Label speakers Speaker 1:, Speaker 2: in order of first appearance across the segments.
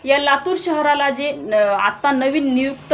Speaker 1: या लातूर शहराला जे आता नवीन नियुक्त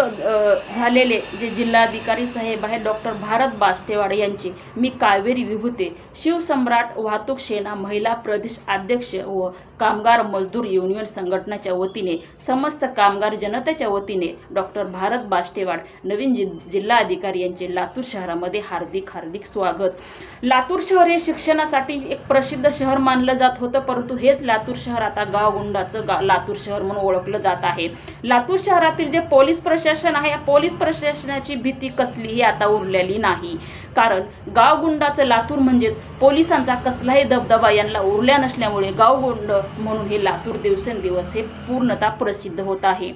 Speaker 1: झालेले जे जिल्हाधिकारी साहेब आहेत डॉक्टर भारत बास्टेवाड यांचे मी कावेरी विभूते शिवसम्राट वाहतूक सेना महिला प्रदेश अध्यक्ष व कामगार मजदूर युनियन संघटनाच्या वतीने समस्त कामगार जनतेच्या वतीने डॉक्टर भारत बास्टेवाड नवीन जिल्हाधिकारी यांचे लातूर शहरामध्ये हार्दिक हार्दिक स्वागत। लातूर शहर हे शिक्षणासाठी एक प्रसिद्ध शहर मानलं जात होतं, परंतु हेच लातूर शहर आता गावगुंडाचं लातूर शहर म्हणून ओळखलं जात आहे। लातूर शहरातील जे पोलीस प्रशासन आहे या पोलीस प्रशासनाची भीती कसलीही आता उरलेली नाही, कारण गावगुंडाचं लातूर म्हणजे पोलिसांचा कसलाही दबदबा यांना उरल्या नसल्यामुळे गावगुंड म्हणून हे लातूर दिवसेंदिवस हे पूर्णतः प्रसिद्ध होत आहे।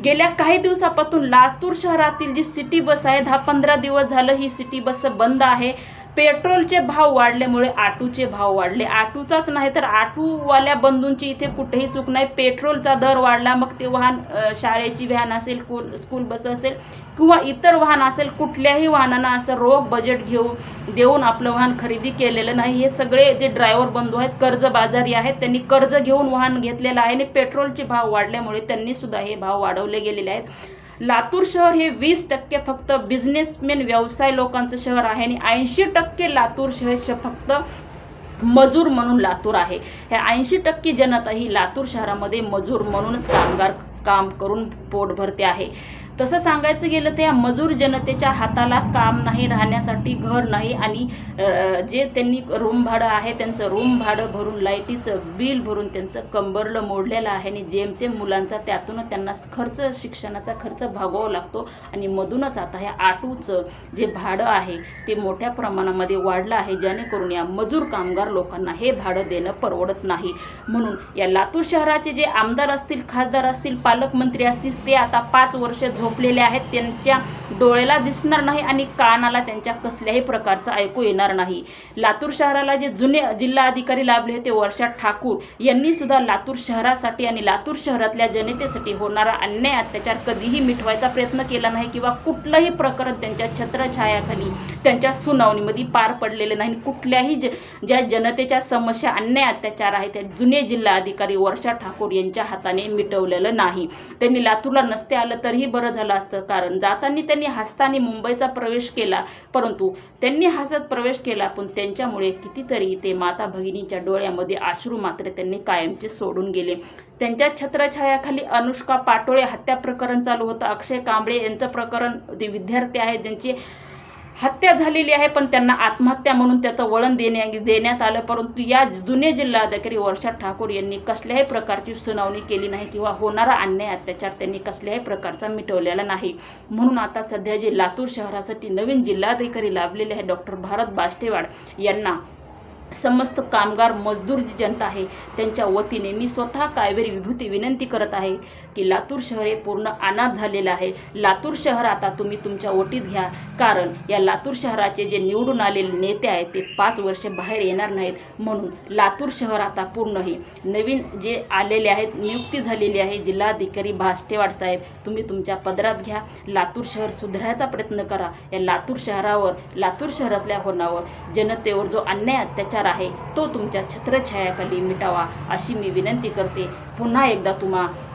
Speaker 1: गेल्या काही दिवसापासून लातूर शहरातील जी सिटी बस आहे 10-15 दिवस झालं ही सिटी बस बंद आहे। पेट्रोलचे भाव वाढल्यामुळे ऑटोचे भाव वाढले, ऑटोचाच नाही तर ऑटोवाल्या बंधूंची इथे कुठेही चूक नाही। पेट्रोलचा दर वाढला, मग ते वाहन शाळेची व्हॅन असेल, स्कूल बस असेल किंवा इतर वाहन असेल, कुठल्याही वाहनांना असं रोख बजेट देऊन आपलं वाहन खरेदी केलेलं नाही। हे सगळे जे ड्रायव्हर बंधू आहेत कर्जबाजारी आहेत, त्यांनी कर्ज घेऊन वाहन घेतलेलं आहे आणि पेट्रोलचे भाव वाढल्यामुळे त्यांनी सुद्धा हे भाव वाढवले गेलेले आहेत। लातूर शहर हे 20% फक्त बिझनेसमॅन व्यवसाय लोकांचं शहर आहे आणि 80% लातूर शहर फक्त मजूर म्हणून लातूर आहे। हे 80% जनता ही लातूर शहरामध्ये मजूर म्हणूनच कामगार काम करून पोट भरते आहे। तसं सांगायचं गेलं तर या मजूर जनतेच्या हाताला काम नाही, राहण्यासाठी घर नाही आणि जे त्यांनी रूम भाडं आहे त्यांचं रूम भाडं भरून लाईटीचं बिल भरून त्यांचं कंबरलं मोडलेलं आहे आणि जेमतेम मुलांचा त्यातून त्यांना खर्च शिक्षणाचा खर्च भागवावा लागतो आणि मधूनच आता ह्या ऑटोचं जे भाडं आहे ते मोठ्या प्रमाणामध्ये वाढलं आहे, जेणेकरून या मजूर कामगार लोकांना हे भाडं देणं परवडत नाही। म्हणून या लातूर शहराचे जे आमदार असतील, खासदार असतील, पालकमंत्री असतील ते आता 5 वर्ष झोपलेले आहेत, त्यांच्या डोळ्याला दिसणार नाही आणि कानाला त्यांच्या कसल्याही प्रकारचं ऐकू येणार नाही। लातूर शहराला जे जुने जिल्हाधिकारी लाभले होते वर्षा ठाकूर यांनी सुद्धा लातूर शहरासाठी आणि लातूर शहरातल्या जनतेसाठी होणारा अन्याय अत्याचार कधीही मिटवायचा प्रयत्न केला नाही किंवा कुठलंही प्रकरण त्यांच्या छत्रछायाखाली त्यांच्या सुनावणीमध्ये पार पडलेले नाही। कुठल्याही ज्या जनतेच्या समस्या अन्याय अत्याचार आहे त्या जुने जिल्हाधिकारी वर्षा ठाकूर यांच्या हाताने मिटवलेलं नाही। त्यांनी लातूरला नसते आलं तरीही बरं झालं असतं, कारण जाताना त्यांनी हसताना मुंबईचा प्रवेश केला, परंतु त्यांनी हसत प्रवेश केला पण त्यांच्यामुळे कितीतरी ते माता भगिनीच्या डोळ्यामध्ये अश्रू मात्र त्यांनी कायमचे सोडून गेले। त्यांच्या छत्रछायाखाली अनुष्का पाटोळे हत्या प्रकरण चालू होतं, अक्षय कांबळे यांचं प्रकरण, ते विद्यार्थी आहेत ज्यांची हत्या झालेली आहे पण त्यांना आत्महत्या म्हणून त्याचं वळण देण्यात आलं, परंतु या जुने जिल्हाधिकारी वर्षा ठाकूर यांनी कसल्याही प्रकारची सुनावणी केली नाही किंवा होणारा अन्याय अत्याचार त्यांनी कसल्याही प्रकारचा मिटवलेला नाही। म्हणून आता सध्या जे लातूर शहरासाठी नवीन जिल्हाधिकारी लाभलेले आहे डॉक्टर भारत बास्टेवाड यांना समस्त कामगार मजदूर जी जनता आहे त्यांच्या वतीने मी स्वतः कावेरी विभूती विनंती करत आहे की लातूर शहर हे पूर्ण अनाथ झालेलं आहे। लातूर शहर आता तुम्ही तुमच्या ओटीत घ्या, कारण या लातूर शहराचे जे निवडून आलेले नेते आहेत ते 5 वर्ष बाहेर येणार नाहीत। म्हणून लातूर शहर आता पूर्ण हे नवीन जे आलेले आहेत नियुक्ती झालेली आहे जिल्हाधिकारी बास्टेवाड साहेब, तुम्ही तुमच्या पदरात घ्या, लातूर शहर सुधारायचा प्रयत्न करा। या लातूर शहरावर, लातूर शहरातल्या होणावर जनतेवर जो अन्याय अत्याचार आहे तो तुमच्या छत्रछायाखाली मिटावा अशी मी विनंती करते। पुन्हा एकदा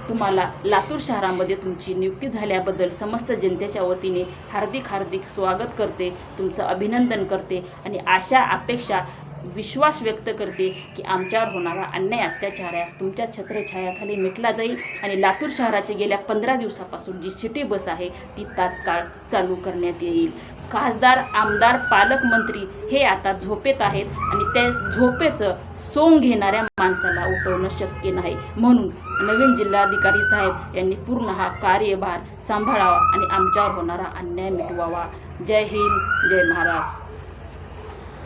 Speaker 1: तुम्हाला लातूर शहरामध्ये तुमची नियुक्ती झाल्याबद्दल समस्त जनतेच्या वतीने हार्दिक हार्दिक स्वागत करते, तुमचं अभिनंदन करते आणि आशा अपेक्षा विश्वास व्यक्त करते की आमच्यावर होणारा अन्याय अत्याचार आहे तुमच्या छत्रछायाखाली मिटला जाईल आणि लातूर शहराची गेल्या 15 दिवसापासून जी सिटी बस आहे ती तात्काळ चालू करण्यात येईल। खासदार, आमदार, पालकमंत्री हे आता झोपेत आहेत आणि त्या झोपेचं सोंग घेणाऱ्या माणसाला उठवणं शक्य नाही। म्हणून नवीन जिल्हाधिकारी साहेब यांनी पूर्ण हा कार्यभार सांभाळावा आणि आमच्यावर होणारा अन्याय मिटवावा। जय हिंद, जय महाराष्ट्र।